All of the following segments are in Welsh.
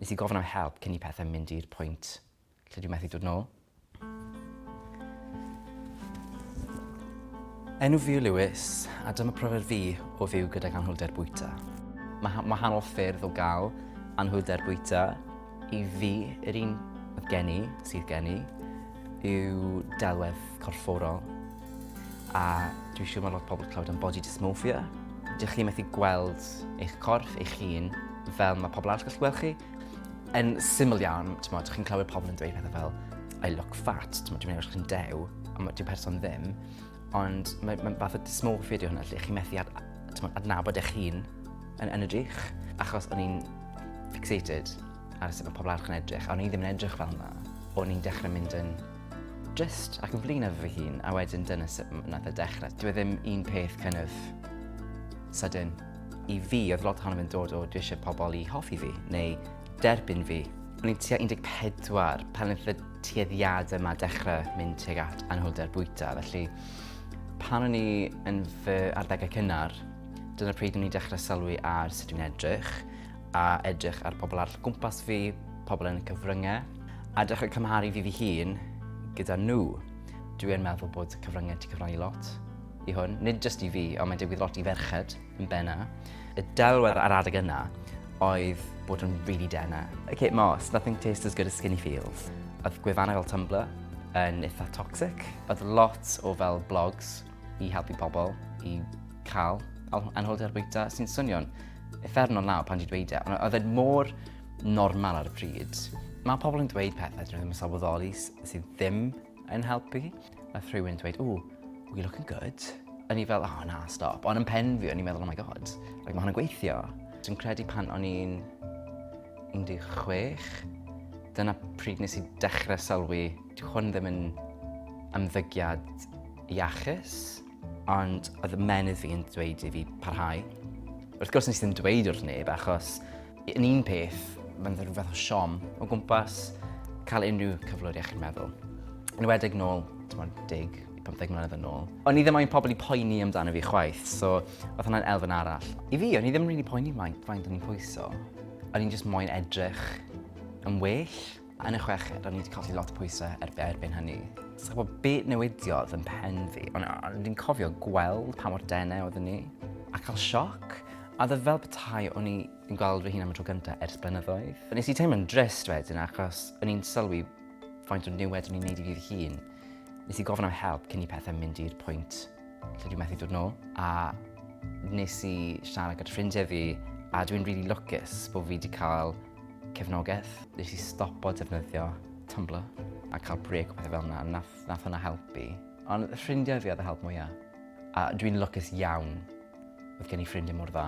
Nes I gofyn am help cyn I pethau mynd i'r pwynt lle dwi'n methu dod nôl. Enw fi yw Lewis, a dyma profiad fi o fyw gydag anhwylder bwyta. Mae wahanol ffyrdd o gael anhwylder bwyta. I fi, yr un sydd gen i, yw delwedd corfforol. A dwi'n siŵr mae lot o bobl yn clywed am bodydismorphia. Dych chi methu gweld eich corff, eich hun, fel mae pobl arall gallu gweld chi. Yn syml iawn, dych chi'n clywed pobl yn dweud pethau fel I look fat, dwi'n meddwl chi'n dew, a dyw person ddim. Ond mae'n fath o dysmorphia di hwnna, lle chi'n methu adnabod eich hun yn edrych. Achos o'n i'n fixated ar sut mae pobl arall yn edrych, a o'n i ddim yn edrych fel yna. O'n i'n dechrau mynd yn drist ac yn flin efo fy hun, a wedyn dyna sut nath e dechrau. Dwi ddim un peth kind of sydyn. I fi, oedd lot ohono fe'n dod o dwi eisiau pobl i hoffi fi, neu derbyn fi. O'n i'n tua 14 pan oedd y tueddiadau yma dechrau mynd tuag at anhwylder bwyta. Felly, pan o'n i yn fy arddegau cynnar, dyna pryd o'n i'n dechrau sylwi ar sut dwi'n edrych, a edrych ar pobl arall gwmpas fi, pobl yn y cyfryngau, a dechrau cymharu fi hun gyda nhw. Dwi'n meddwl bod cyfryngau ti cyfrannu lot i hwn. Nid jyst i fi, ond mae'n digwydd lot i ferched yn benna. Y delwedd ar adeg yna oedd bod yn really dena. Okay, Moss, nothing tastes as good as skinny feels. Oedd gwefannau fel Tumblr yn eitha toxic. Oedd lot o fel blogs i helpu pobl i cael anhwylder bwyta sy'n swnio'n effernol nawr pan ti'n dweud e. Ond oedd e mor normal ar y pryd. Mae pobl yn dweud pethau dyn nhw ddim yn sylweddoli sydd ddim yn helpu. Oedd rhywun yn dweud, you're looking good. O'n i fel, na, stop. Ond yn pen fi, o'n i'n meddwl, oh my god, mae hwnna'n gweithio. Dwi'n credu pan o'n i'n 16, dyna pryd nes I dechrau sylwi, dyw hwn ddim yn ymddygiad iachus, ond oedd y menydd fi yn dweud I fi parhau. Wrth gwrs nes I ddim dweud wrth neb, achos yn un peth, mae'n rhyw fath o siom o gwmpas cael unrhyw cyflwr iechyd meddwl. Yn wedig nôl, 10, 15 mlynedd yn ôl. O'n i ddim moyn pobl I poeni amdano fi chwaith, so oedd hwnna'n elfen arall. I fi, o'n I ddim really poeni faint o'n i'n pwyso. O'n i'n just moyn edrych yn well. Yn y chweched, o'n i wedi colli lot o pwysau erbyn hynny. So bod beth newidiodd yn pen fi, ond i'n cofio gweld pa mor denau oeddwn ni, a cael sioc. A oedd fel petai o'n i'n gweld fy hun am y tro gyntaf ers blynyddoedd. Nes I teimlo'n drist wedyn, achos o'n i'n sylwi faint o niwed o'n i'n neud I fi hun. Nes I gofyn am help cyn I pethau mynd i'r pwynt lle dwi'n methu dod nôl. A nes I siarad gyda ffrindiau fi, a dwi'n really lwcus bod fi wedi cael cefnogaeth. Nes I stopo defnyddio Tumblr a cael brec o pethau fel yna, nath hwnna helpu. Ond y ffrindiau fi oedd y help mwyaf. A dwi'n lwcus iawn oedd gen I ffrindiau mor dda,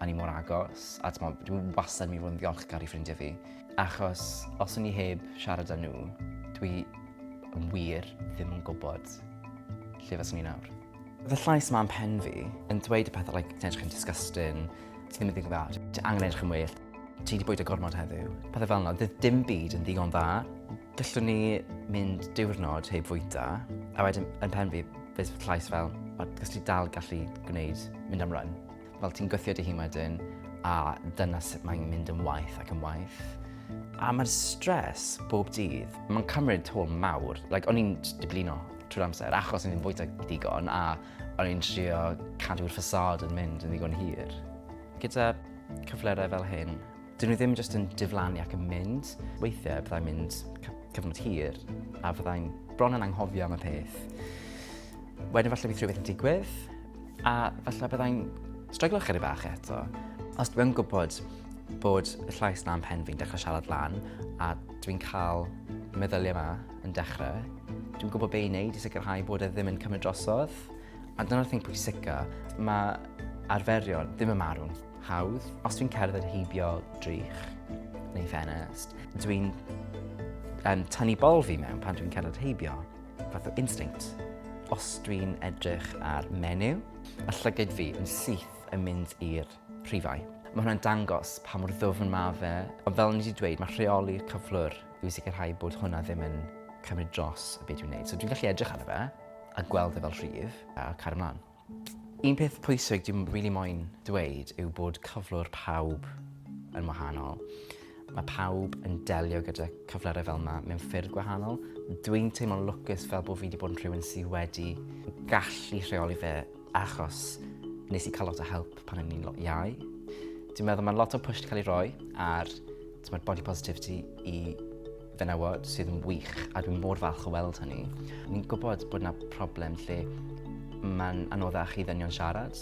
a ni mor agos. A dwi'n wastad mi fod yn ddiolchgar I ffrindiau fi. Achos os o'n I heb siarad â nhw, dwi yn wir ddim yn gwybod lle fyswn I nawr. Oedd y llais yma yn pen fi yn dweud y pethau, ti'n edrych yn disgusting, ti ddim yn ddigon dda, ti angen edrych yn well, ti wedi bwyta gormod heddiw. Pethau fel yna, dydd dim byd yn ddigon dda. Gallwn ni mynd diwrnod heb fwyta, a wedyn yn pen fi, fydd llais fel, gallwn ti dal gallu gwneud, mynd am run. Fel ti'n gwythio dy hun wedyn, a dyna sut mae'n mynd yn waith ac yn waith. A mae'r stres bob dydd, mae'n cymryd tôl mawr. O'n i'n diblino trwy'r amser, achos o'n i'n bwyta digon, a o'n i'n trio cadw'r ffasad yn mynd yn ddigon hir. Gyda cyflerau fel hyn, dyn nhw ddim jyst yn diflannu ac yn mynd. Weithiau byddai'n mynd cyfnod hir, a fyddai'n bron yn anghofio am y peth. Wedyn falle bydd rhywbeth yn digwydd, a falle byddai'n stryglo chydig bach eto. Os dwi'n gwybod bod y llais na yn pen fi'n dechrau siarad lan, a dwi'n cael y meddyliau yma yn dechrau, dwi'n gwybod be I wneud I sicrhau bod e ddim yn cymryd drosodd. A dyna'r thing pwysica, mae arferion ddim yn marw'n hawdd. Os dwi'n cerdded heibio drych neu ffenest, dwi'n tynnu bol fi mewn pan dwi'n cerdded heibio, fath o instinct. Os dwi'n edrych ar menyw, y llygyd fi yn syth yn mynd i'r rhifau. Mae hwnna'n dangos pa mor ddwfn mae fe, ond fel ni wedi dweud, mae rheoli'r cyflwr i sicrhau bod hwnna ddim yn cymryd dros y beth dwi'n gwneud. So dwi'n gallu edrych ar fe a gweld e fel rhif a cario ymlaen. Un peth pwysig dwi'n rili moyn dweud yw bod cyflwr pawb yn wahanol. Mae pawb yn delio gyda cyflerau fel yma mewn ffyrdd gwahanol. Dwi'n teimlo'n lwcus fel bod fi wedi bod yn rhywun sydd wedi gallu rheoli fe achos nes i cael lot o help pan o'n i'n lot iau. Dwi'n meddwl mae lot o push wedi cael ei roi ar body positivity i fenywod sydd yn wych, a dwi'n mor falch o weld hynny. Ni'n gwybod bod yna problem lle mae'n anoddach i ddynion siarad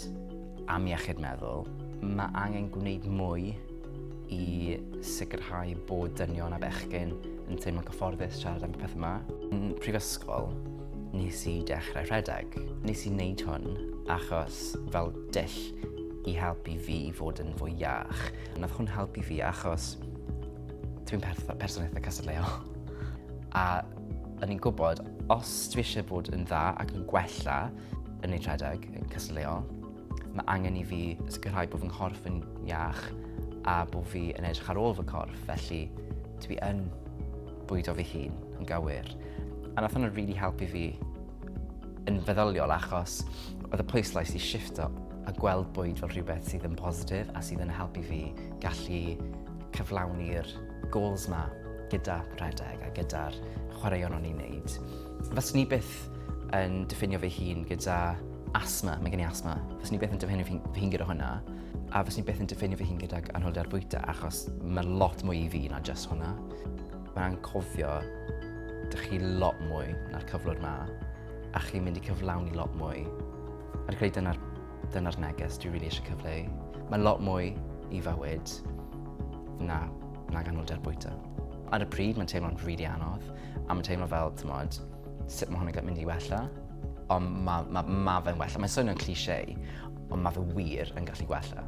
am iechyd meddwl. Mae angen gwneud mwy i sicrhau bod dynion a bechgyn yn teimlo'n cyfforddus siarad am y peth yma. Yn prifysgol, nes i dechrau rhedeg. Nes i wneud hwn achos fel dull i helpu fi i fod yn fwy iach. Nath hwn helpu fi achos dwi'n person eitha cystadleuol. A o'n i'n gwybod, os dwi eisiau bod yn dda ac yn gwella yn ei rhedeg, yn cystadleuol, mae angen i fi sicrhau bod fy nghorff yn iach a bod fi yn edrych ar ôl fy corff, felly dwi yn bwydo fy hun yn gywir. A nath hwnna rili helpu fi yn feddyliol achos oedd y pwyslais i shifto a gweld bwyd fel rhywbeth sydd yn positif a sydd yn helpu fi gallu cyflawni'r goals ma gyda rhedeg a gyda'r chwaraeon o'n i'n neud. Fyswn i byth yn diffinio fy hun gyda asthma, mae gen i asthma. Fyswn i byth yn diffinio fy hun gyda hwnna, a fyswn i byth yn diffinio fy hun gyda anhwylder bwyta achos mae lot mwy i fi na just hwnna. Mae'n cofio dych chi lot mwy na'r cyflwr ma, a chi'n mynd i cyflawni lot mwy. A dwi'n credu dyna'r neges dwi'n rili eisiau cyfleu. Mae lot mwy i fywyd nag anhwylder bwyta. Ar y pryd, mae'n teimlo'n rili anodd, a mae'n teimlo fel, sut mae hwnna'n mynd i wella, ond mae fe'n wella. Mae'n swnio'n cliché, ond mae fe wir yn gallu gwella.